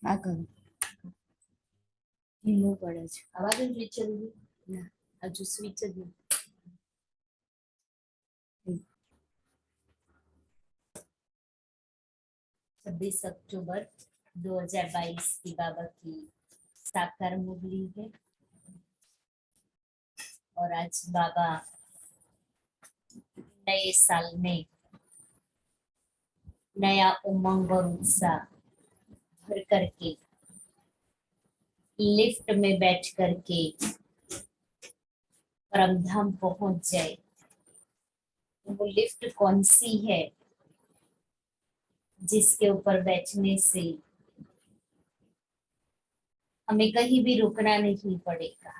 આ કરું ઢીલું પડે છે. આવા જ વિચાર્યું ના હજુ સ્વિચ જ નહીં. 26 अक्टूबर 2022 की बाबा की साकार मुरली है और आज बाबा नए साल में नया उमंग और उत्साह भर करके लिफ्ट में बैठ करके परमधाम पहुंच जाए। वो लिफ्ट कौन सी है जिसके ऊपर बैठने से हमें कहीं भी रुकना नहीं पड़ेगा।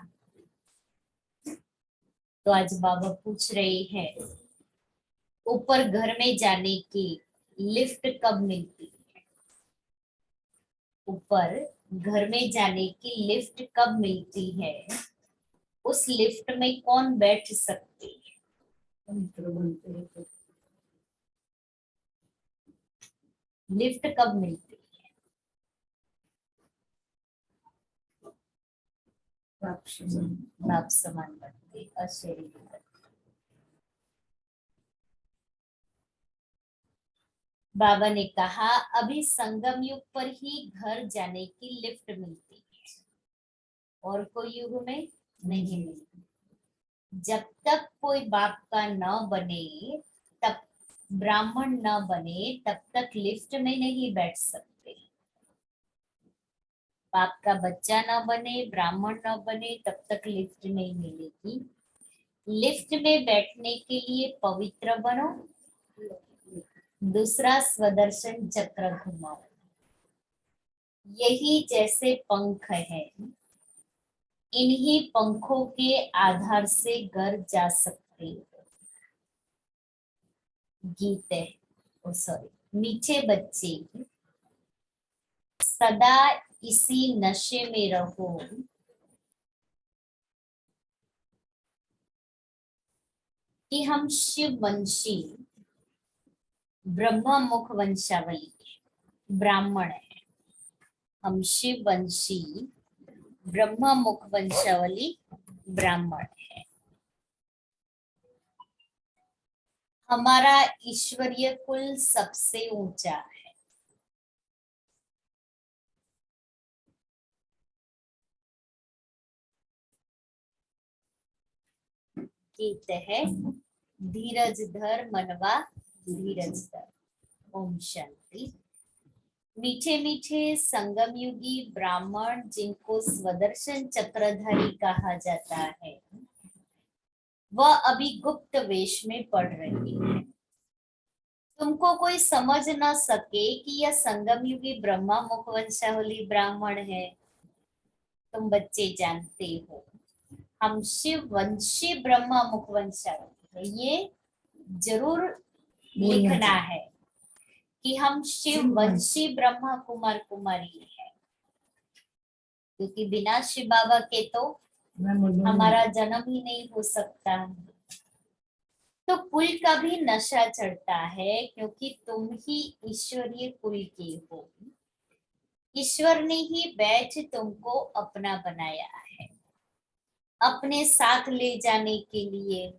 तो आज बाबा पूछ रहे हैं ऊपर घर में जाने की लिफ्ट कब मिलती है, ऊपर घर में जाने की लिफ्ट कब मिलती है, उस लिफ्ट में कौन बैठ सकते हैं, लिफ्ट कब मिलती है। बाप समान बनते अशरीरी बनते। बाबा ने कहा अभी संगम युग पर ही घर जाने की लिफ्ट मिलती है और कोई युग में नहीं मिलती। जब तक कोई बाप का न बने, तब ब्राह्मण न बने, तब तक लिफ्ट में नहीं बैठ सकते। बाप का बच्चा न बने, ब्राह्मण न बने, तब तक लिफ्ट नहीं मिलेगी। लिफ्ट में बैठने के लिए पवित्र बनो, दूसरा स्वदर्शन चक्र घुमाओ। यही जैसे पंख है, इन्हीं पंखों के आधार से घर जा सकते हो। गीत है, सॉरी, मीठे बच्चे सदा इसी नशे में रहो, कि हम शिव वंशी ब्रह्म मुख वंशावली ब्राह्मण है। हम शिव वंशी ब्रह्म मुख वंशावली ब्राह्मण है। हमारा ईश्वरीय कुल सबसे ऊंचा है। गीत है, धीरज धर मनवा धीरज धर। ओम शांति। मीठे मीठे संगम युगी ब्राह्मण जिनको स्वदर्शन चक्रधारी कहा जाता है, वह अभी गुप्त वेश में पढ़ रही है। तुमको कोई समझ न सके कि यह संगम युगी ब्रह्मा मुख वंशावली ब्राह्मण है। तुम बच्चे जानते हो हम शिव वंशी ब्रह्मा मुख वंशावली, ये जरूर लिखना है कि हम शिव वंशी ब्रह्मा कुमार कुमारी है, क्योंकि बिना शिव बाबा के तो हमारा जन्म ही नहीं हो सकता। तो कुल का भी नशा चढ़ता है, क्योंकि तुम ही ईश्वरीय कुल के हो। ईश्वर ने ही बैठ तुमको अपना बनाया है, अपने साथ ले जाने के लिए।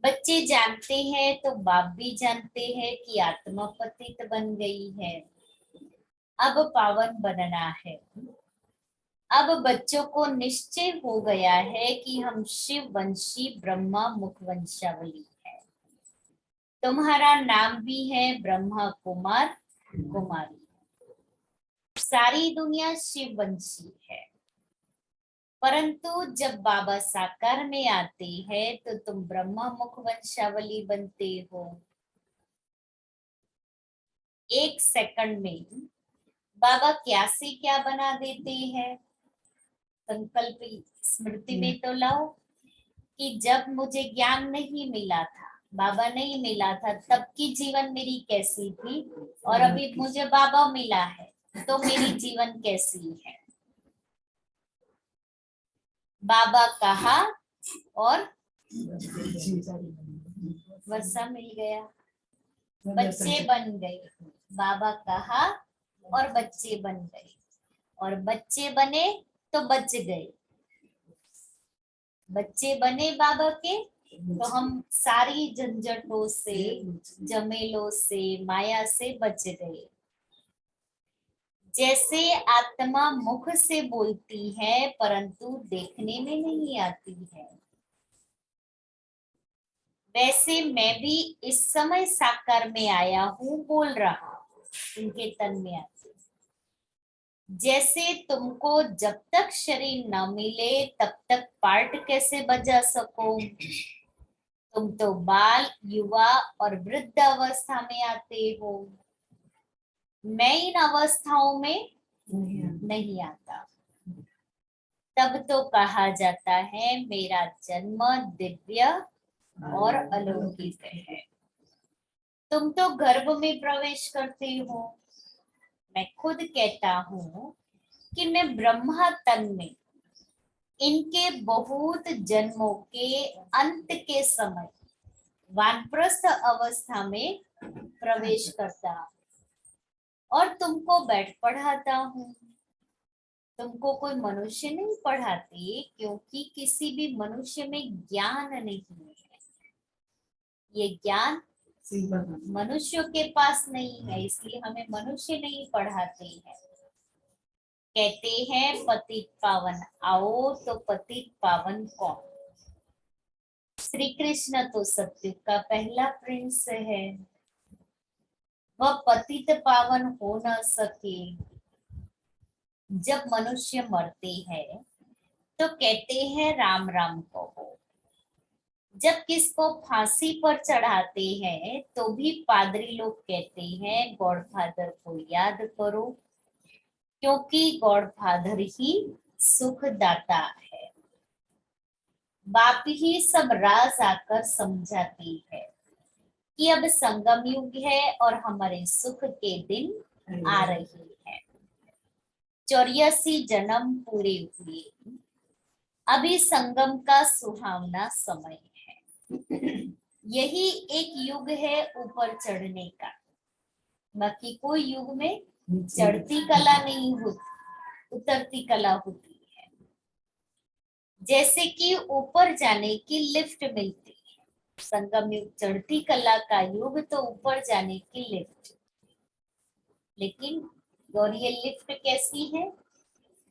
बच्चे जानते हैं तो बाप भी जानते हैं कि आत्मा पतित बन गई है, अब पावन बनना है। अब बच्चों को निश्चय हो गया है कि हम शिव वंशी ब्रह्मा मुख वंशावली है। तुम्हारा नाम भी है ब्रह्मा कुमार कुमारी। सारी दुनिया शिव वंशी है, परंतु जब बाबा साकार में आते हैं तो तुम ब्रह्मा मुख वंशावली बनते हो। 1 सेकंड में बाबा क्या से क्या बना देते हैं। संकल्प स्मृति में तो लाओ कि जब मुझे ज्ञान नहीं मिला था, बाबा नहीं मिला था, तब की जीवन मेरी कैसी थी, और अभी मुझे बाबा मिला है तो मेरी जीवन कैसी है। बाबा कहा और वर्षा मिल गया, बच्चे बन गए। बाबा कहा और बच्चे बन गए, और बच्चे बने तो बच गए। बच्चे बने बाबा के तो हम सारी झंझटों से, जमेलों से, माया से बच गए। जैसे आत्मा मुख से बोलती है परंतु देखने में नहीं आती है, वैसे मैं भी इस समय साकार में आया हूँ, बोल रहा हूँ, इनके तन में आती। जैसे तुमको जब तक शरीर न मिले तब तक पार्ट कैसे बजा सको, तुम तो बाल, युवा और वृद्ध अवस्था में आते हो, मैं इन अवस्थाओं में नहीं आता। तब तो कहा जाता है मेरा जन्म दिव्य और अलौकिक है। तुम तो गर्भ में प्रवेश करते हो, मैं खुद कहता हूँ कि मैं ब्रह्मा तन में इनके बहुत जन्मों के अंत के समय वानप्रस्थ अवस्था में प्रवेश करता और तुमको बैठ पढ़ाता हूँ। तुमको कोई मनुष्य नहीं पढ़ाते, क्योंकि किसी भी मनुष्य में ज्ञान नहीं है। ये ज्ञान मनुष्यों के पास नहीं है, इसलिए हमें मनुष्य नहीं पढ़ाते हैं। कहते हैं पतित पावन आओ, तो पतित पावन कौन? श्री कृष्ण तो सत्युग का पहला प्रिंस है, वह पतित पावन हो न सके। जब मनुष्य मरते हैं तो कहते हैं राम राम कहो, जब किसको फांसी पर चढ़ाते हैं तो भी पादरी लोग कहते हैं गॉडफादर को याद करो, क्योंकि गॉडफादर ही सुखदाता है। बाप ही सब राज आकर समझाती है कि अब संगम युग है और हमारे सुख के दिन आ रहे हैं। 84 जन्म पूरे हुए, अभी संगम का सुहावना समय है। यही एक युग है ऊपर चढ़ने का, बाकी कोई युग में चढ़ती कला नहीं होती, उतरती कला होती है। जैसे कि ऊपर जाने की लिफ्ट मिलती है, संगम युग चढ़ती कला का युग, तो ऊपर जाने की लिफ्ट। लेकिन और ये लिफ्ट कैसी है?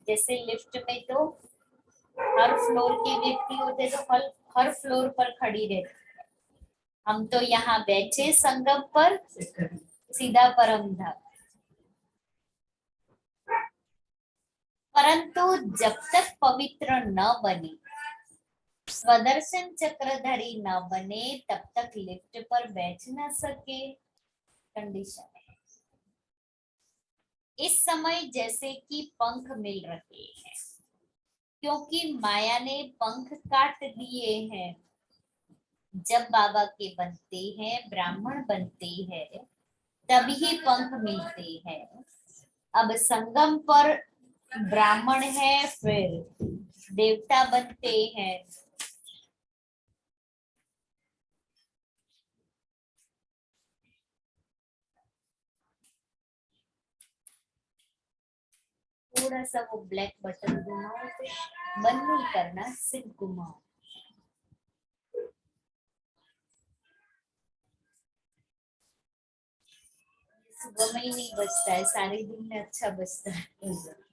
जैसे लिफ्ट में तो हर फ्लोर के व्यक्ति होते, तो हर फ्लोर पर खड़ी रहती। हम तो यहाँ बैठे संगम पर, सीधा परम धाम। परंतु जब तक पवित्र न बने, स्वदर्शन चक्रधारी न बने, तब तक लिफ्ट पर बैठ न सके, कंडीशन है। इस समय जैसे कि पंख मिल रहे हैं, क्योंकि माया ने पंख काट दिए हैं। जब बाबा के बनते हैं, ब्राह्मण बनते हैं, तभी पंख मिलते हैं। अब संगम पर ब्राह्मण है, फिर देवता बनते हैं। थोड़ा सा वो ब्लैक बटन घुमाओ, तो बंद नहीं करना, सिर्फ घुमाओ। सुबह में ही नहीं बचता है, सारे दिन में अच्छा बचता है।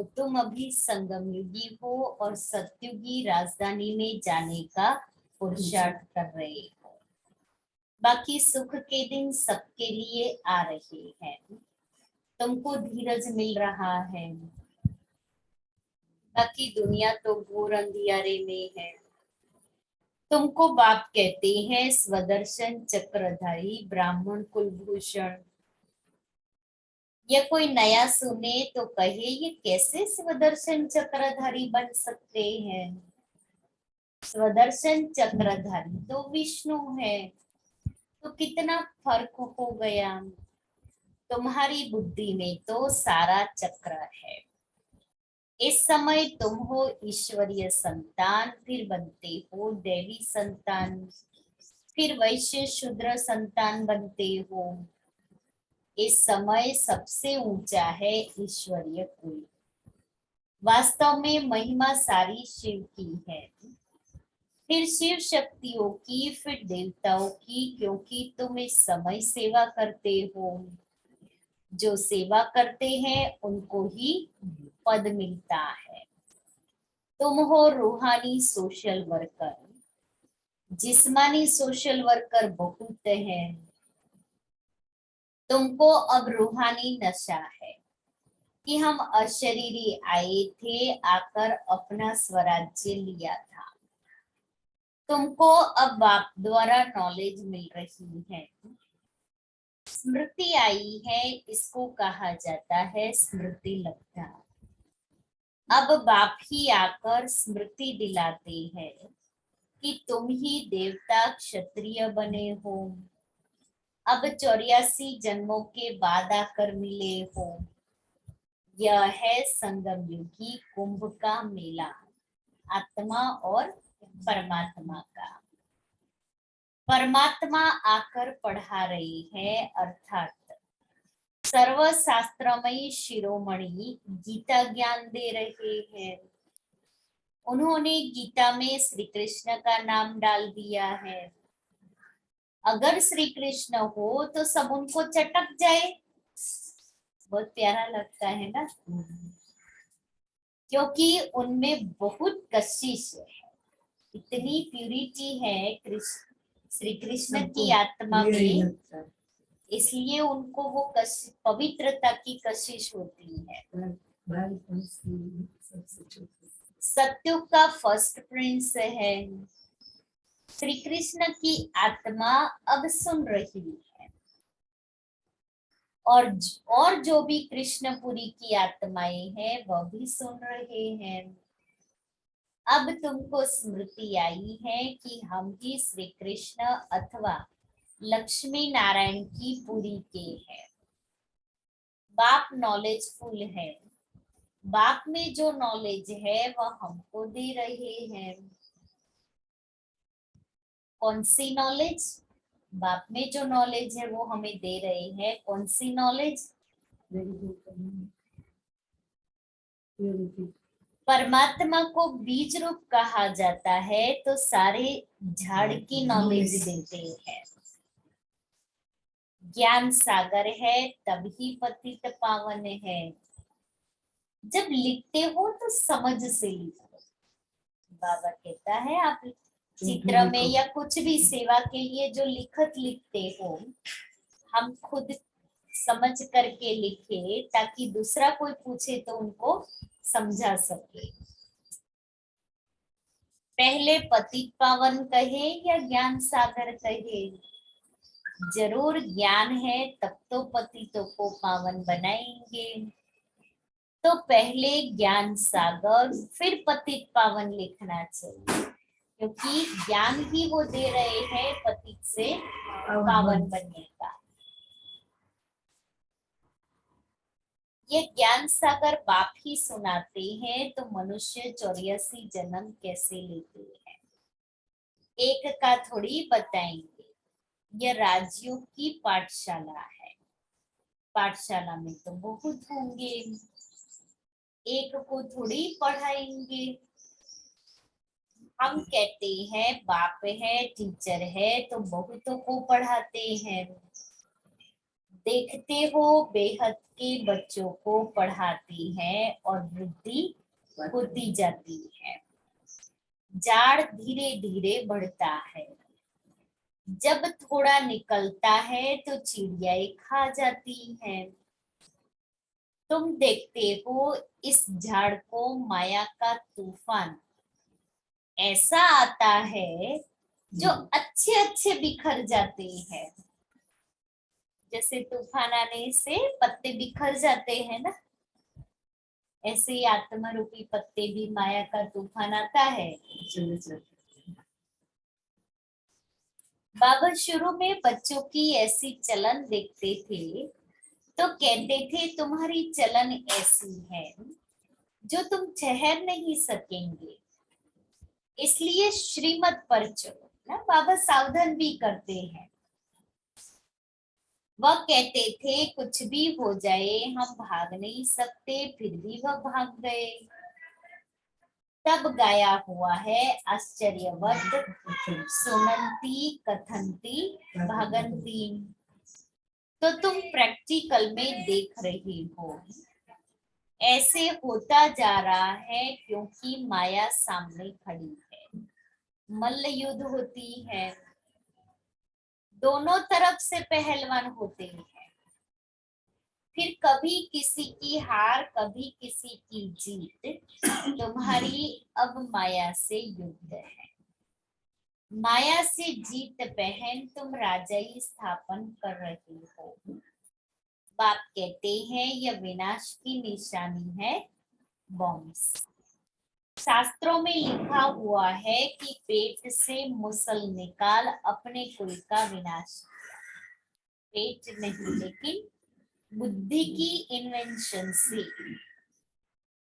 तो तुम अभी संगम युगी हो और सतयुगी राजधानी में जाने का पुरुषार्थ कर रहे हो। बाकी सुख के दिन सबके लिए आ रहे हैं। तुमको धीरज मिल रहा है। बाकी दुनिया तो घोर अंधियारे में है। तुमको बाप कहते हैं स्वदर्शन चक्रधारी ब्राह्मण कुलभूषण। या कोई नया सुने तो कहे ये कैसे स्वदर्शन चक्रधारी बन सकते हैं। स्वदर्शन चक्रधारी तो विष्णु है। तो कितना फर्क हो गया। तुम्हारी बुद्धि में तो सारा चक्र है। इस समय तुम हो ईश्वरीय संतान, फिर बनते हो देवी संतान, फिर वैश्य शूद्र संतान बनते हो। इस समय सबसे ऊंचा है ईश्वरीय कुल। वास्तव में महिमा सारी शिव की है, फिर शिव शक्तियों की, फिर देवताओं की, क्योंकि तुम इस समय सेवा करते हो। जो सेवा करते हैं उनको ही पद मिलता है। तुम हो रूहानी सोशल वर्कर। जिस्मानी सोशल वर्कर बहुत हैं। तुमको अब रूहानी नशा है कि हम अशरीरी आए थे, आकर अपना स्वराज्य लिया था। तुमको अब बाप द्वारा नॉलेज मिल रही है। स्मृति आई है, इसको कहा जाता है स्मृति लगता। अब बाप ही आकर स्मृति दिलाते हैं कि तुम ही देवता क्षत्रिय बने हो। अब 84 जन्मों के बाद आकर मिले हो। यह है संगम युगी कुंभ का मेला, आत्मा और परमात्मा का। परमात्मा आकर पढ़ा रही है, अर्थात सर्वशास्त्रमयी शिरोमणि गीता ज्ञान दे रहे हैं। उन्होंने गीता में श्री कृष्ण का नाम डाल दिया है। अगर श्री कृष्ण हो तो सब उनको चटक जाए। बहुत प्यारा लगता है ना, क्योंकि उनमें बहुत कशिश है। इतनी प्यूरिटी है कृष्ण श्री कृष्ण की आत्मा में, इसलिए उनको वो पवित्रता की कशिश होती है। सत्युग का फर्स्ट प्रिंस है। श्री कृष्ण की आत्मा अब सुन रही है, और जो भी कृष्णपुरी की आत्माएं हैं वह भी सुन रहे हैं। अब तुमको स्मृति आई है कि हम ही श्री कृष्ण अथवा लक्ष्मी नारायण की पुरी के हैं। बाप नॉलेजफुल है। बाप में जो नॉलेज है वह हमको दे रहे हैं। कौन सी नॉलेज? बाप में जो नॉलेज है वो हमें दे रहे हैं। कौन सी नॉलेज? परमात्मा को बीज रूप कहा जाता है, तो सारे झाड़ की नॉलेज देते हैं। ज्ञान सागर है तभी पतित पावन है। जब लिखते हो तो समझ से लिखो। बाबा कहता है आप चित्र में या कुछ भी सेवा के लिए जो लिखत लिखते हो, हम खुद समझ करके लिखे ताकि दूसरा कोई पूछे तो उनको समझा सके। पहले पतित पावन कहे या ज्ञान सागर कहे, जरूर ज्ञान है तब तो पतितों को पावन बनाएंगे। तो पहले ज्ञान सागर फिर पतित पावन लिखना चाहिए, क्योंकि ज्ञान ही वो दे रहे हैं पतित से पावन बनने का। ये ज्ञान सागर बाप ही सुनाते हैं, तो मनुष्य 84 जन्म कैसे लेते हैं एक का थोड़ी बताएंगे। यह राजयोग की पाठशाला है। पाठशाला में तो बहुत होंगे, एक को थोड़ी पढ़ाएंगे। हम कहते हैं बाप है टीचर है तो बहुतों को पढ़ाते हैं। देखते हो बेहद के बच्चों को पढ़ाती है और वृद्धि होती जाती है। जाड़ धीरे धीरे बढ़ता है, जब थोड़ा निकलता है तो चिड़ियाएं खा जाती हैं। तुम देखते हो इस झाड़ को माया का तूफान ऐसा आता है जो अच्छे अच्छे बिखर जाते हैं। जैसे तूफान आने से पत्ते बिखर जाते हैं ना, ऐसे ही आत्मा रूपी पत्ते भी माया का तूफान आता है। बाबा शुरू में बच्चों की ऐसी चलन देखते थे तो कहते थे तुम्हारी चलन ऐसी है जो तुम ठहर नहीं सकेंगे, इसलिए श्रीमत पर चलो ना। बाबा सावधान भी करते हैं। वह कहते थे कुछ भी हो जाए हम भाग नहीं सकते, फिर भी वह भाग गए। तब गाया हुआ है आश्चर्यवत सुनंती कथंती भागंती। तो तुम प्रैक्टिकल में देख रही हो ऐसे होता जा रहा है क्योंकि माया सामने खड़ी है। मल्ल युद्ध होती है, दोनों तरफ से पहलवान होते हैं, फिर कभी किसी की हार कभी किसी की जीत। तुम्हारी अब माया से युद्ध है, माया से जीत पहन तुम राजाई स्थापन कर रही हो। बाप कहते हैं यह विनाश की निशानी है बॉम्ब्स। शास्त्रों में लिखा हुआ है कि पेट से मुसल निकाल अपने कुल का विनाश किया। पेट नहीं लेकिन बुद्धि की इन्वेंशन से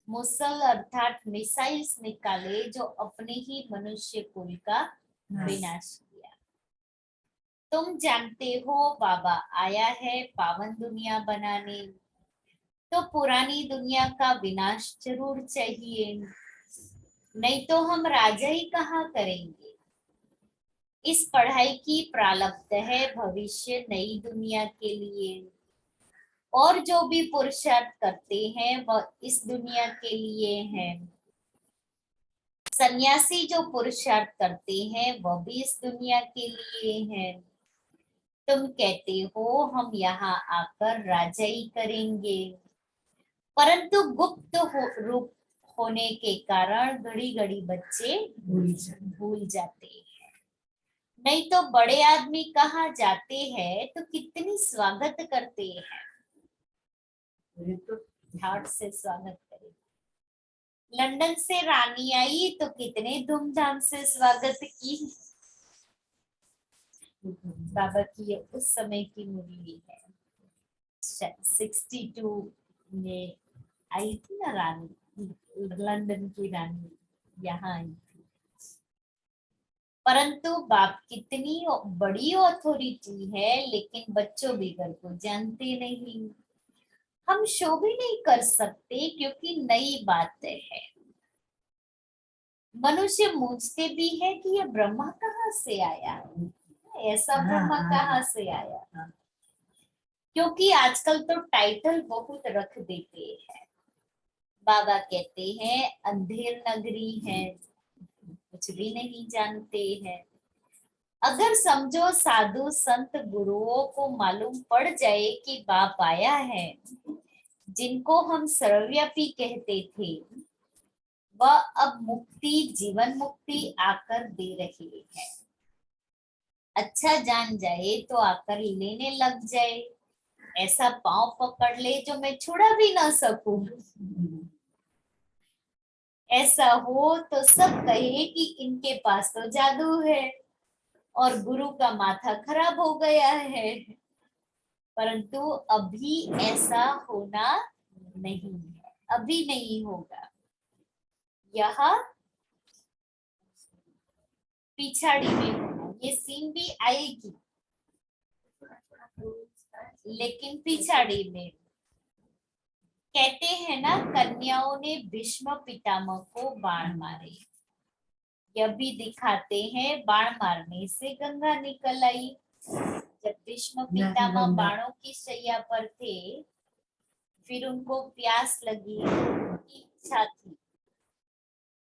मुसल अर्थात मिसाइल्स निकाले जो अपने ही मनुष्य कुल का विनाश किया। तुम जानते हो बाबा आया है पावन दुनिया बनाने, तो पुरानी दुनिया का विनाश जरूर चाहिए, नहीं तो हम राजा ही कहाँ करेंगे। इस पढ़ाई की प्रारब्ध है भविष्य नई दुनिया के लिए, और जो भी पुरुषार्थ करते हैं वह इस दुनिया के लिए है। सन्यासी जो पुरुषार्थ करते हैं वह भी इस दुनिया के लिए है। तुम कहते हो हम यहाँ आकर राजाई करेंगे, परंतु गुप्त रूप होने के कारण घड़ी घड़ी बच्चे भूल जाते हैं। नहीं तो बड़े आदमी कहाँ जाते हैं तो कितनी स्वागत करते हैं, हार्ट से स्वागत करें। लंदन से रानी आई तो कितने धूमधाम से स्वागत की। बाबा की ये उस समय की मुरली है, 62 में आई थी ना रानी, लंदन की रानी यहाँ आई थी। परंतु बाप कितनी बड़ी अथॉरिटी है लेकिन बच्चों बिगड़ को जानते नहीं। हम शो भी नहीं कर सकते क्योंकि नई बात है। मनुष्य पूछते भी है कि ये ब्रह्मा कहाँ से आया, ऐसा ब्रह्मा कहाँ से आया। क्योंकि आजकल तो टाइटल बहुत रख देते हैं। बाबा कहते हैं अंधेर नगरी है, कुछ भी नहीं जानते हैं। अगर समझो साधु संत गुरुओं को मालूम पड़ जाए कि बाप आया है, जिनको हम सर्वव्यापी कहते थे, वह अब मुक्ति जीवन मुक्ति आकर दे रही है। अच्छा जान जाए तो आकर लेने लग जाए, ऐसा पांव पकड़ ले जो मैं छुड़ा भी ना सकूं। ऐसा हो तो सब कहे कि इनके पास तो जादू है और गुरु का माथा खराब हो गया है। परंतु अभी ऐसा होना नहीं है, अभी नहीं होगा। यह पिछाड़ी में होगा, ये सीन भी आएगी लेकिन पिछाड़ी में। कहते हैं ना कन्याओं ने भीष्म पितामह को बाण मारे, यह भी दिखाते हैं बाण मारने से गंगा निकल आई। जब भीष्म पितामह बाणों की शैया पर थे, फिर उनको प्यास लगी, उनकी इच्छा थी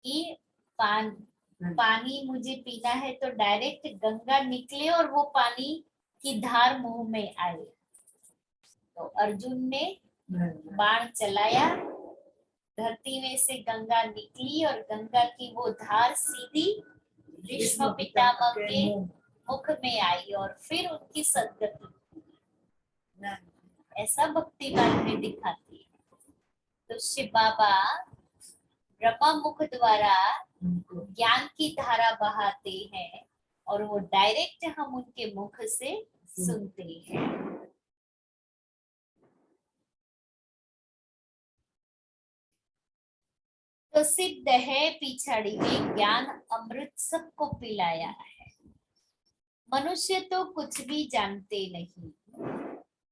कि पानी मुझे पीना है, तो डायरेक्ट गंगा निकले और वो पानी की धार मुंह में आए। तो अर्जुन ने बाण चलाया, धरती में से गंगा निकली और गंगा की वो धार सीधी भीष्म पितामह के मुख में आई और फिर उनकी सद्गति। ऐसा भक्ति मार्ग में दिखाती है। तो शिव बाबा ब्रह्मा मुख द्वारा ज्ञान की धारा बहाते हैं और वो डायरेक्ट हम उनके मुख से सुनते हैं। तो सिद्ध है पिछाड़ी में ज्ञान अमृत सबको पिलाया है। मनुष्य तो कुछ भी जानते नहीं,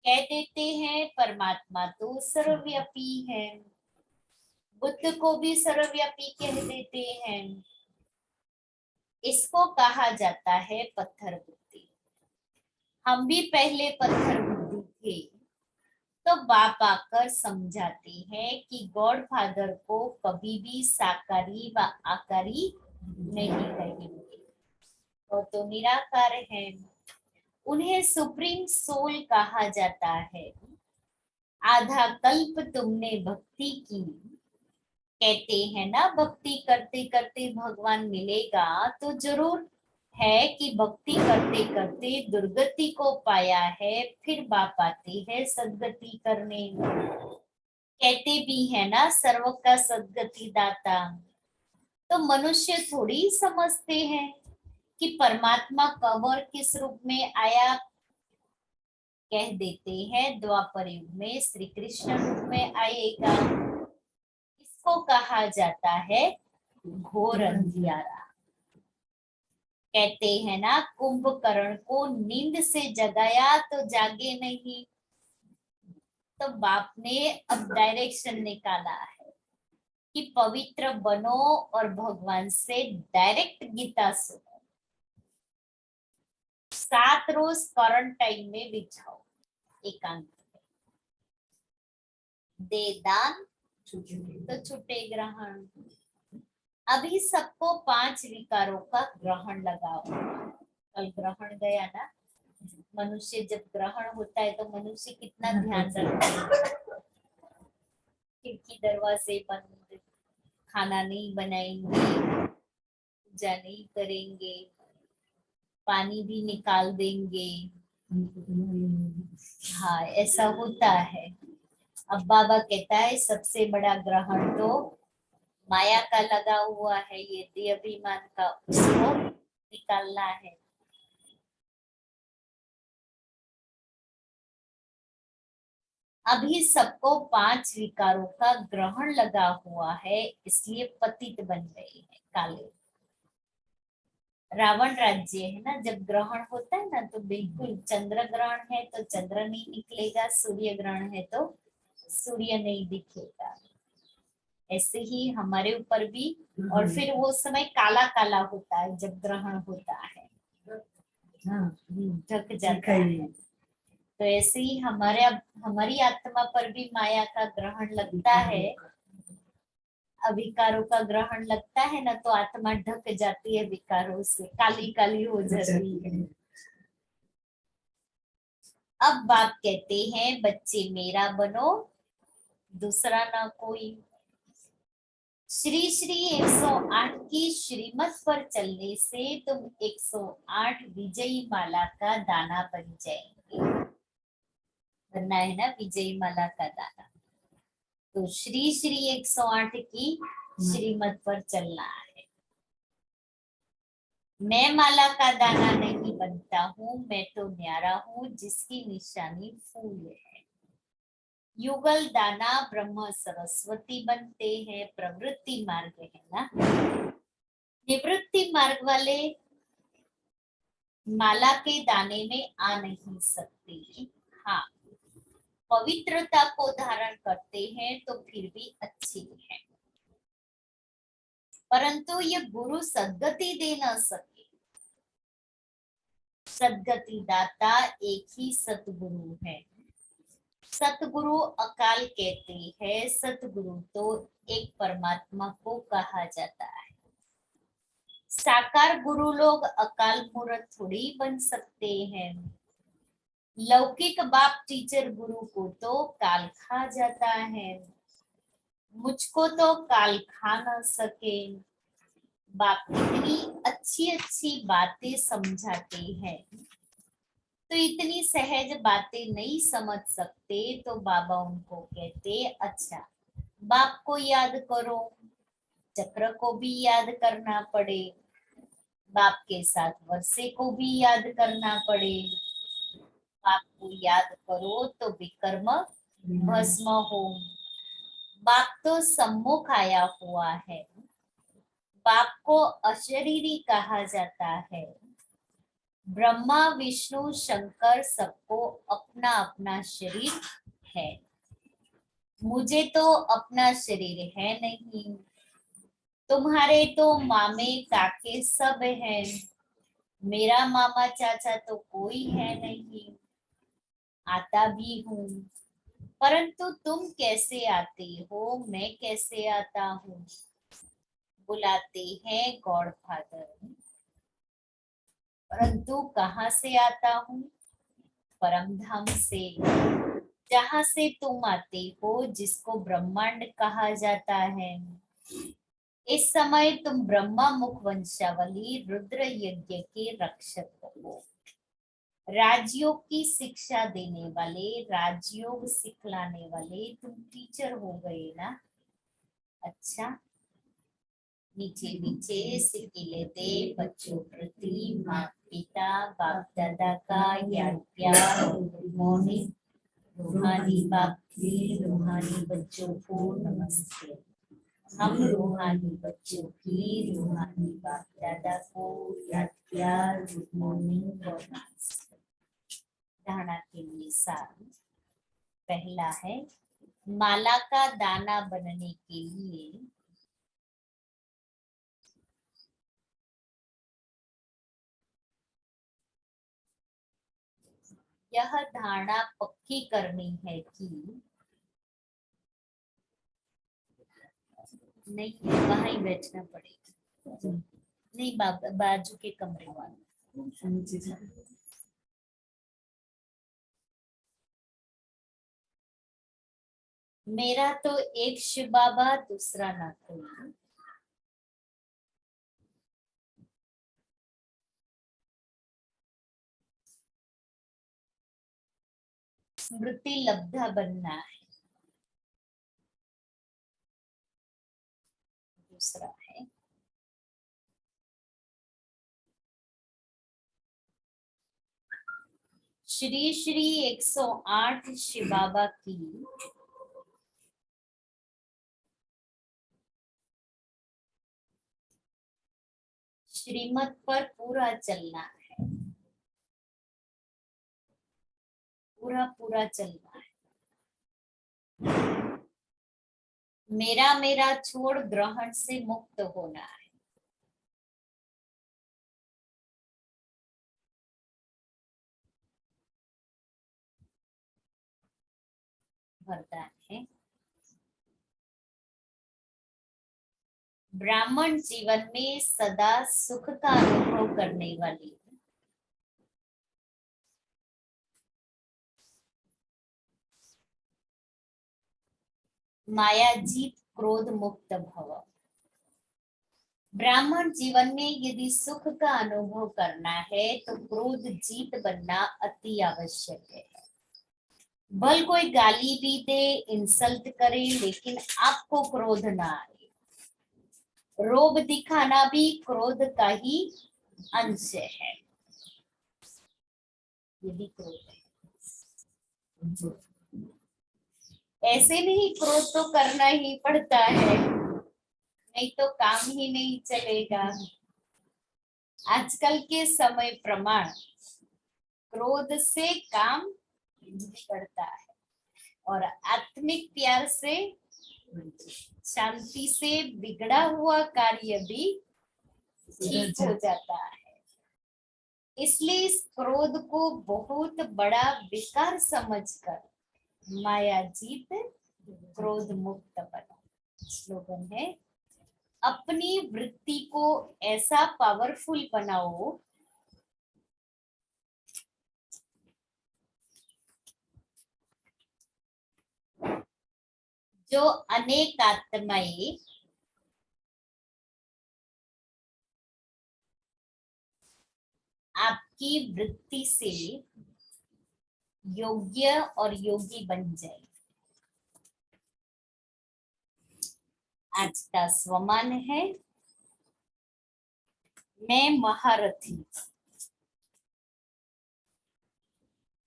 कह देते हैं परमात्मा तो सर्वव्यापी है, बुद्ध को भी सर्वव्यापी कह देते हैं। इसको कहा जाता है पत्थर बुद्धि। हम भी पहले पत्थर बुद्धि थे, तो बाप आकर समझाते हैं कि गॉड फादर को कभी भी साकारी व आकारी नहीं कहेंगे, वो तो निराकार है। उन्हें सुप्रीम सोल कहा जाता है। आधा कल्प तुमने भक्ति की, कहते हैं ना भक्ति करते करते भगवान मिलेगा, तो जरूर है कि भक्ति करते करते दुर्गति को पाया है, फिर बाप आते हैं सद्गति करने। कहते भी है ना सर्व का सद्गति दाता। तो मनुष्य थोड़ी समझते हैं कि परमात्मा कब और किस रूप में आया। कह देते हैं द्वापर युग में श्री कृष्ण रूप में आएगा। इसको कहा जाता है घोर अंधियारा। कहते हैं ना कुंभकर्ण को नींद से जगाया तो जागे नहीं, तो बाप ने अब डायरेक्शन निकाला है कि पवित्र बनो और भगवान से डायरेक्ट गीता सुनो। 7 रोज क्वारंटाइन में बिछाओ एकांत में, दे दान तो छुटे ग्रहण। अभी सबको 5 विकारों का ग्रहण लगाओ। कल ग्रहण गया ना, मनुष्य जब ग्रहण होता है तो मनुष्य कितना ध्यान रखता है। खिड़की दरवाजे बंद, खाना नहीं बनाएंगे, पूजा नहीं करेंगे, पानी भी निकाल देंगे। हाँ ऐसा होता है। अब बाबा कहता है सबसे बड़ा ग्रहण तो माया का लगा हुआ है, ये देह अभिमान का, उसको निकालना है। अभी सबको 5 विकारों का ग्रहण लगा हुआ है, इसलिए पतित बन गए हैं, काले। रावण राज्य है ना, जब ग्रहण होता है ना तो बिल्कुल चंद्र ग्रहण है तो चंद्र नहीं निकलेगा, सूर्य ग्रहण है तो सूर्य नहीं दिखेगा। ऐसे ही हमारे ऊपर भी। और फिर वो समय काला काला होता है जब ग्रहण होता है, ढक जाता है। तो ऐसे ही हमारी आत्मा पर भी माया का ग्रहण लगता है, अविकारों का ग्रहण लगता है ना, तो आत्मा ढक जाती है विकारों से, काली काली हो जाती है। अब बाप कहते हैं बच्चे मेरा बनो, दूसरा ना कोई। श्री श्री 108 की श्रीमत पर चलने से तुम 108 विजयी माला का दाना बन जाएंगे। बनना है ना विजयी माला का दाना, तो श्री श्री 108 की श्रीमत पर चलना है। मैं माला का दाना नहीं बनता हूँ, मैं तो न्यारा हूँ जिसकी निशानी फूल है। युगल दाना ब्रह्म सरस्वती बनते हैं, प्रवृत्ति मार्ग है ना। निवृत्ति मार्ग वाले माला के दाने में आ नहीं सकते। हाँ पवित्रता को धारण करते हैं तो फिर भी अच्छी है, परंतु ये गुरु सद्गति दे न सके। सदगति दाता एक ही सतगुरु है। सतगुरु अकाल कहते हैं, सतगुरु तो एक परमात्मा को कहा जाता है। साकार गुरु लोग अकाल मूर्त थोड़ी बन सकते हैं। लौकिक बाप टीचर गुरु को तो काल खा जाता है, मुझको तो काल खा न सके। बाप इतनी अच्छी अच्छी बातें समझाते हैं, तो इतनी सहज बातें नहीं समझ सकते, तो बाबा उनको कहते अच्छा बाप को याद करो, चक्र को भी याद करना पड़े, बाप के साथ वर्षे को भी याद करना पड़े। बाप को याद करो तो विकर्म भस्म हो। बाप तो सम्मुख आया हुआ है, बाप को अशरीरी कहा जाता है। ब्रह्मा विष्णु शंकर सबको अपना अपना शरीर है, मुझे तो अपना शरीर है नहीं। तुम्हारे तो मामे काके सब हैं, मेरा मामा चाचा तो कोई है नहीं। आता भी हूँ, परंतु तुम कैसे आते हो, मैं कैसे आता हूँ। बुलाते हैं गॉड फादर, परंतु कहाँ से आता हूँ, परम धाम से, जहाँ से तुम आते हो, जिसको ब्रह्मांड कहा जाता है। इस समय तुम ब्रह्मा मुख वंशावली रुद्र यज्ञ के रक्षक हो, राजयोग की शिक्षा देने वाले, राजयोग सिखलाने वाले तुम टीचर हो गए ना। अच्छा, मीठे मीठे सिक्के लेते बच्चों प्रति माता पिता बाप दादा का याद प्यार और गुड मॉर्निंग। रूहानी बाप की रूहानी बच्चों को नमस्ते। हम रूहानी बच्चों की रूहानी बाप दादा को याद प्यार गुड मॉर्निंग और नमस्ते। धारणा के लिए सार पहला है, माला का दाना बनने के लिए यह धारणा पक्की करनी है कि नहीं, वहां ही बैठना पड़ेगा, नहीं बाजू के कमरे वाले। मेरा तो एक शिव बाबा, दूसरा ना कोई। स्मृति लब्धा बनना है। दूसरा है श्री श्री 108 शिव बाबा की श्रीमत पर पूरा चलना है, पूरा पूरा चलना है। मेरा मेरा छोड़ ग्रहण से मुक्त होना है। वरदान है, ब्राह्मण जीवन में सदा सुख का अनुभव करने वाली, माया जीत क्रोध मुक्त भव। ब्राह्मण जीवन में यदि सुख का अनुभव करना है तो क्रोध जीत बनना अति आवश्यक है। भल कोई गाली भी दे, इंसल्ट करे, लेकिन आपको क्रोध ना आए। रोब दिखाना भी क्रोध का ही अंश है, यदि क्रोध है। ऐसे नहीं, क्रोध तो करना ही पड़ता है, नहीं तो काम ही नहीं चलेगा। आजकल के समय प्रमाण क्रोध से काम बिगड़ता है और आत्मिक प्यार से, शांति से बिगड़ा हुआ कार्य भी ठीक हो जाता है। इसलिए इस क्रोध को बहुत बड़ा विकार समझकर माया जीत क्रोध मुक्त बनो। स्लोगन है, अपनी वृत्ति को ऐसा पावरफुल बनाओ जो अनेक आत्माएं आपकी वृत्ति से योग्य और योगी बन जाए। आज का स्वमान है, मैं महारथी।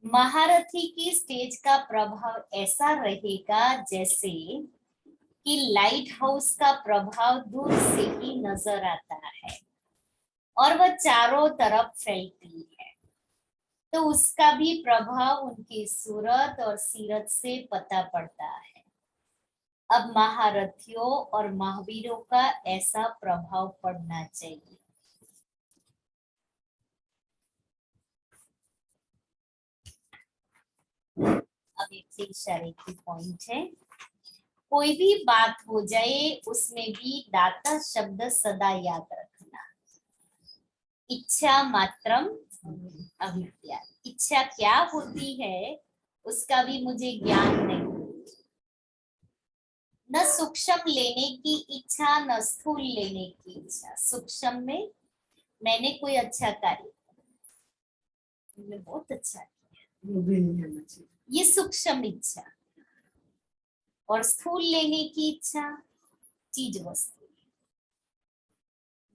महारथी की स्टेज का प्रभाव ऐसा रहेगा जैसे कि लाइट हाउस का प्रभाव दूर से ही नजर आता है और वह चारों तरफ फैलती है, तो उसका भी प्रभाव उनकी सूरत और सीरत से पता पड़ता है। अब महारथियों और महावीरों का ऐसा प्रभाव पड़ना चाहिए। अब एक इशारे की पॉइंट है, कोई भी बात हो जाए उसमें भी दाता शब्द सदा याद रखना। इच्छा मात्रम अविद्या, इच्छा क्या होती है उसका भी मुझे ज्ञान नहीं। न सूक्ष्म लेने की इच्छा न स्थूल लेने की इच्छा। सूक्ष्म में मैंने कोई अच्छा कार्य, मैंने बहुत अच्छा किया, ये सूक्ष्म इच्छा। और स्थूल लेने की इच्छा चीज वस्तु।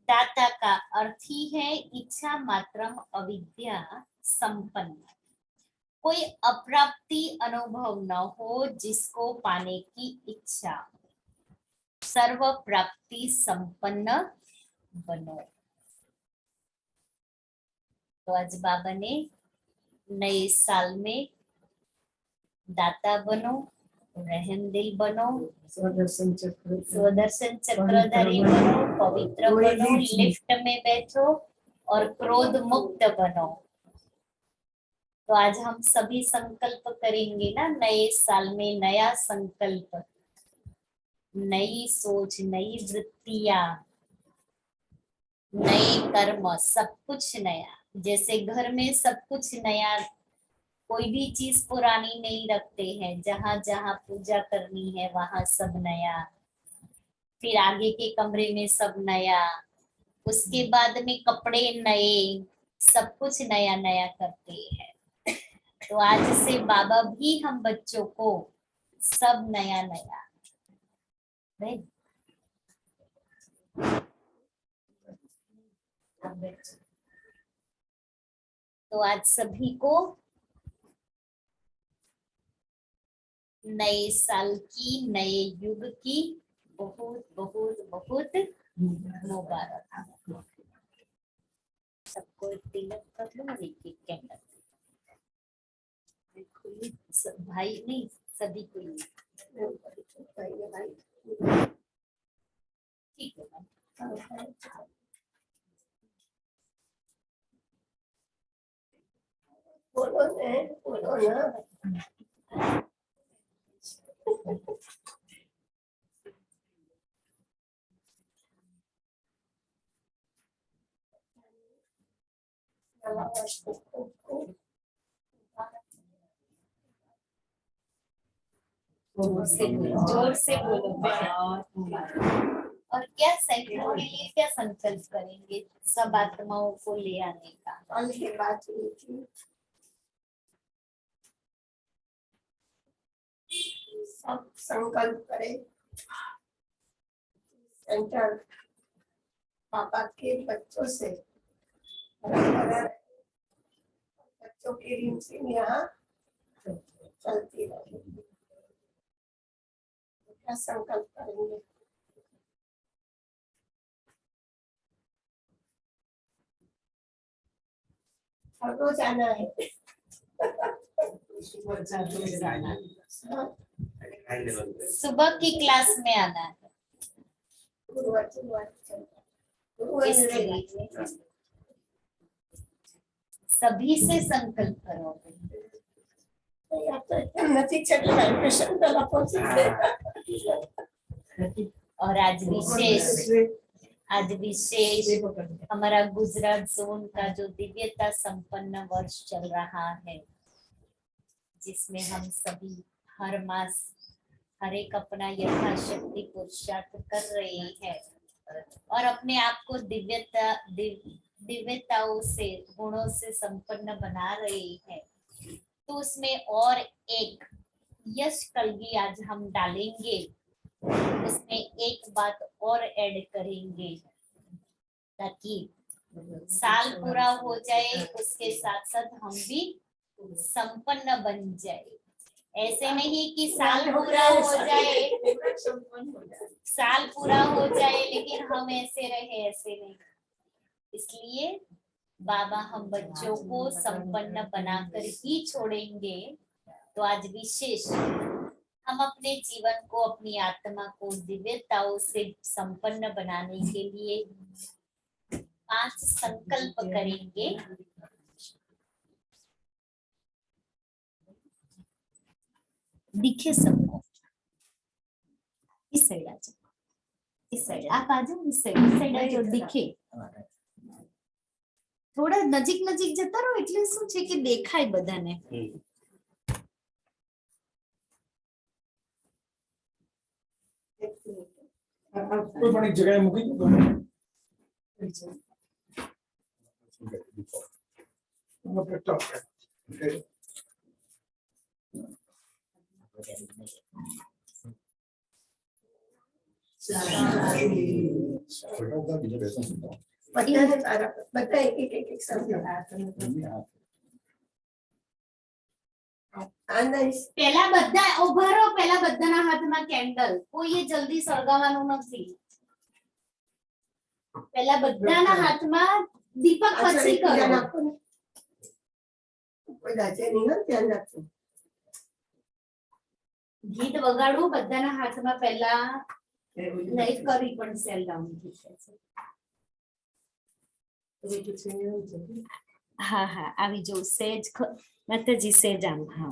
दाता का अर्थ ही है इच्छा मात्रम अविद्या संपन्न, कोई अप्राप्ति अनुभव न हो जिसको पाने की इच्छा, सर्व प्राप्ति संपन्न बनो। तो आज बाबा ने नए साल में दाता बनो, रहम दिल बनो, स्वदर्शन चक्रधारी बनो, पवित्र बनो, लिफ्ट में बैठो और क्रोध मुक्त बनो। तो आज हम सभी संकल्प करेंगे ना, नए साल में नया संकल्प, नई सोच, नई वृत्तियां, नए कर्म, सब कुछ नया। जैसे घर में सब कुछ नया, कोई भी चीज पुरानी नहीं रखते हैं। जहां जहां पूजा करनी है वहां सब नया, फिर आगे के कमरे में सब नया, उसके बाद में कपड़े नए, सब कुछ नया नया करते हैं। तो आज से बाबा भी हम बच्चों को सब नया नया, तो आज सभी को नए साल की, नए युग की बहुत बहुत बहुत मुबारक। सबको एक तिलक कर लो और एक एक कैंडल। भाई नहीं, सभी को ठीक है। बोलो ना। जोर से बोलो। और क्या सैकड़ों के लिए क्या संकल्प करेंगे? सब आत्माओं को ले आने का। कल की बात हुई थी, सब संकल्प करें सेंटर पापा के बच्चों से, बच्चों की रिमझिम यहाँ चलती रहेगी। क्या संकल्प करेंगे? हर रोज आना है। सुबह की क्लास में आना है। सभी से संकल्प करोगे। और आज विशेष हमारा गुजरात जोन का जो दिव्यता संपन्न वर्ष चल रहा है, जिसमें हम सभी हर मास हर एक अपना यथाशक्ति पुरुषार्थ कर रहे हैं और अपने आप को दिव्यताओं से, गुणों से संपन्न बना रहे हैं। तो उसमें और एक यश कलगी आज हम डालेंगे, उसमें एक बात और ऐड करेंगे ताकि साल पूरा हो जाए, उसके साथ साथ हम भी संपन्न बन जाए। ऐसे नहीं कि साल पूरा हो जाए लेकिन हम ऐसे रहे, ऐसे नहीं। इसलिए बाबा हम बच्चों को संपन्न बनाकर ही छोड़ेंगे। तो आज विशेष हम अपने जीवन को, अपनी आत्मा को दिव्यताओं से संपन्न बनाने के लिए 5 संकल्प करेंगे। दिखे सबको, इस साइड आ जाओ, इस साइड आप आ जाओ, इस साइड आ जाओ, दिखे। થોડા નજીક જતા રહો એટલે શું છે કે દેખાય બધાને। કોઈ પણ એક જગ્યાએ મૂકી દો બધા એક સાથે પેલા બધા ઉભા રહો, પેલા બધાના હાથમાં કેન્ડલ, કોઈએ જલ્દી સળગાવવાનું નથી। પેલા બધાના હાથમાં દીપક પછી કરો। કોઈ દાચે નહીં હો, ધ્યાન રાખજો। ગીત વગાડવું બધાના હાથમાં પહેલા લાઈટ કરવી પણ સેલ ડાઉન થઈ જાય। હા હા આવી જાઉં સેજ માતાજી સેજ આમ। હા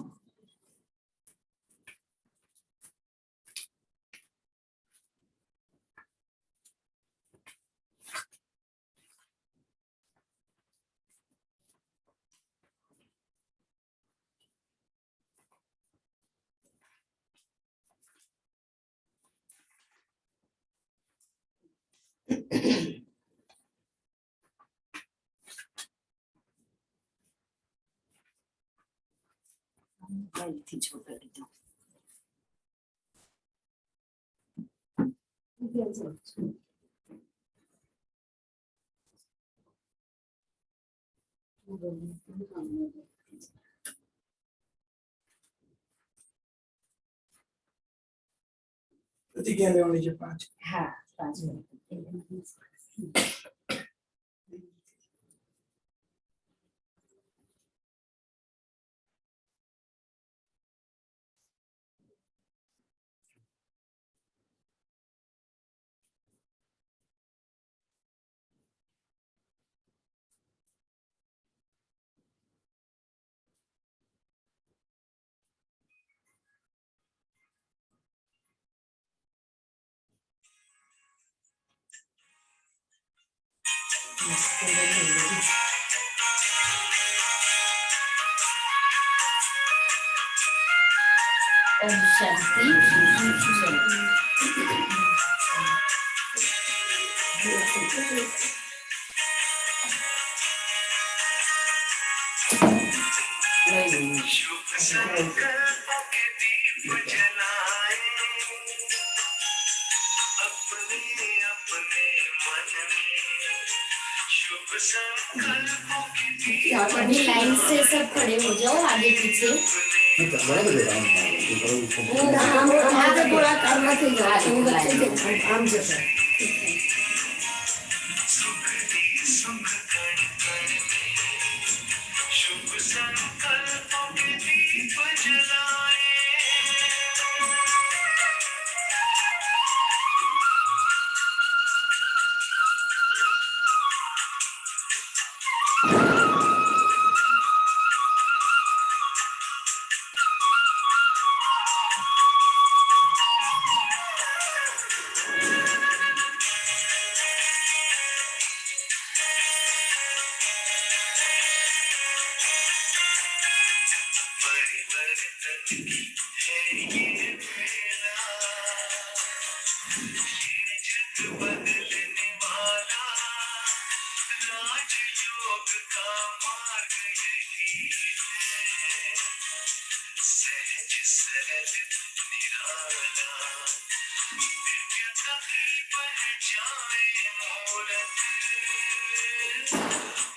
થી છોડી દીધું। પ્રતિજ્ઞા લેવાની છે 5। હા 5 મિનિટ। ओम शांति। शुभ संकल्पों के दीप जलाए अपने अपने मन में। शुभ संकल्पों के दीप अपनी लाइन से सब खड़े हो जाओ, आगे पीछे। थोड़ा करना चाहिए आम जैसा। शुभ संकल्पों के दीप जलाए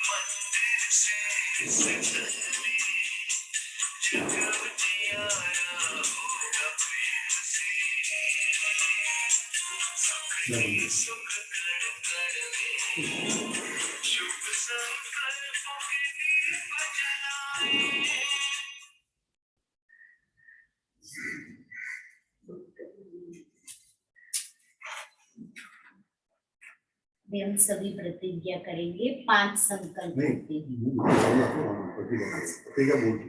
मंदिर से सजनी जग उजियारा होगा प्रेम से सुख कर कर शुभ संकल्पों के दीप जलाए। अभी हम सभी प्रतिज्ञा करेंगे 5 संकल्प नहीं। होते हैं। प्रतिज्ञा बोलती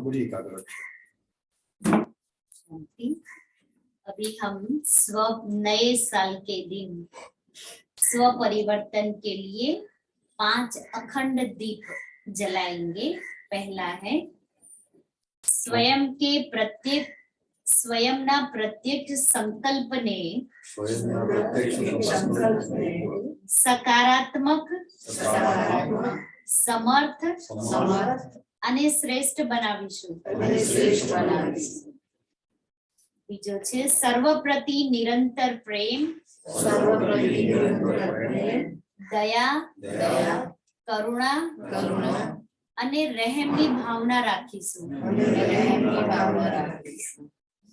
बड़ी एकाग्र शांति। अभी हम नए साल के दिन स्व परिवर्तन के लिए 5 अखंड दीप जलाएंगे। पहला है स्वयं ना प्रत्यक्ष संकल्प ने सकारात्मक समर्थ અને શ્રેષ્ઠ બનાવીશું। બીજો છે સર્વ પ્રતિ નિરંતર પ્રેમ, દયા, કરુણા અને રહેમની ભાવના રાખીશું।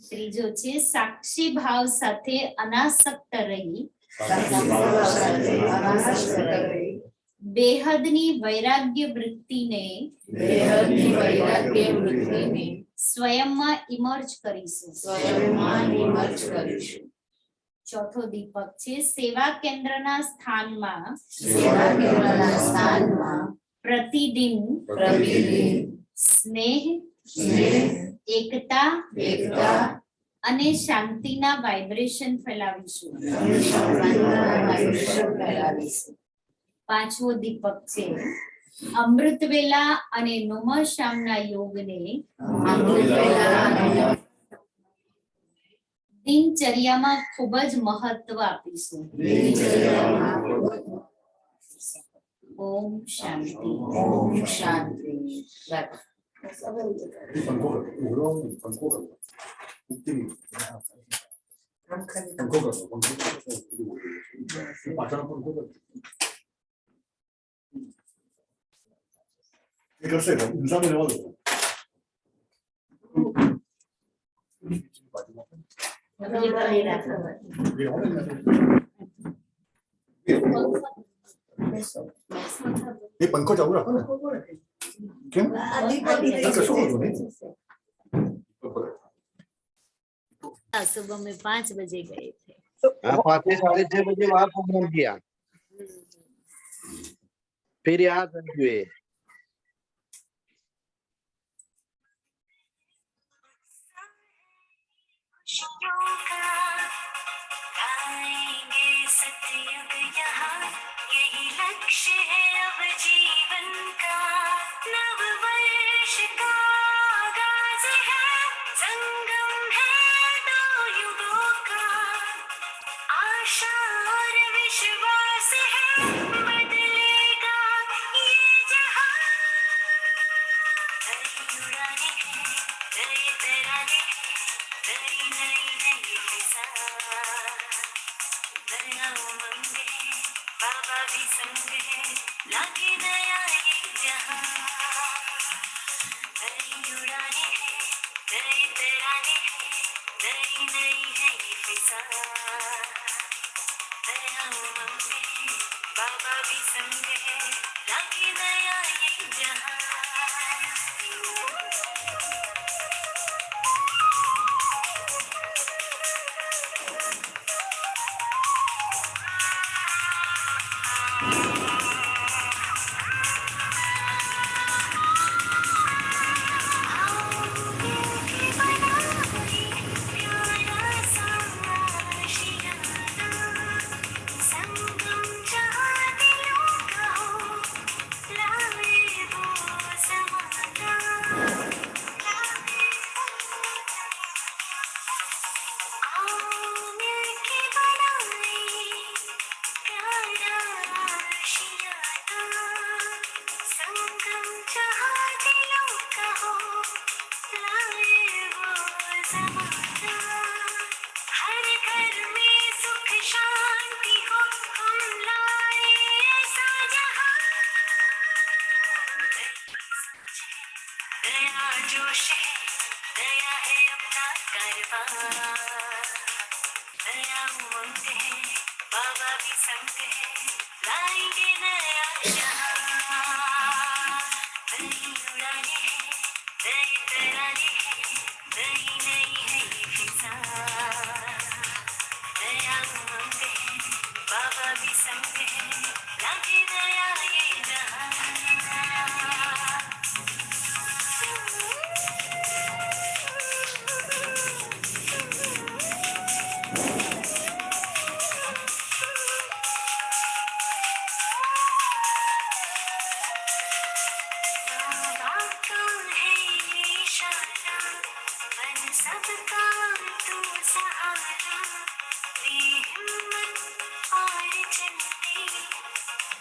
ત્રીજો છે સાક્ષી ભાવ સાથે અનાસક્ત રહી બેહદની વૈરાગ્ય વૃત્તિને સ્વયંમાં ઇમર્જ કરીશું। ચોથો દીપક છે સેવા કેન્દ્રના સ્થાનમાં પ્રતિદિન સ્નેહ, એકતા અને શાંતિના વાઇબ્રેશન ફેલાવીશું। પાંચમો દીપક છે અમૃત વેલા અને નમઃ શામના યોગને દિનચર્યામાં ખૂબ જ મહત્વ આપીશું। ઓમ શાંતિ। ये पंखो चालू रखो ना क्यों सुबह में 5 बजे गए थे। 5 से 6:30 बजे वहां प्रोग्राम किया, फिर यहाँ तक हुए। सतयुग यहाँ यही लक्ष्य है अब जीवन का, नव वर्ष का आगाज है, संगम है 2 युगों का, आशा और विश्वास है बदलेगा ये जहाँ। नई उड़ाने हैं, नए तराने हैं, नई नई नई फिजा, नया उमंग है, बाबा भी संग है, लागे नया ये जहां। नई उड़ाने हैं, नए तराने हैं, नई नई है ये फिजा, नया उमंग है, बाबा भी संग है, लागे नया ये जहां। संगम जहाँ दिलों का हो, लाए वो संग है लागे नया ये जहां बाबा का है ये इशारा बन सबका तू सहारा दे हिम्मत और चलते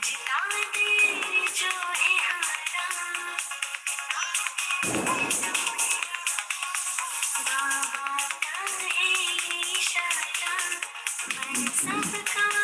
जिता दे जो है हारा बाबा का है ये इशारा बन सबका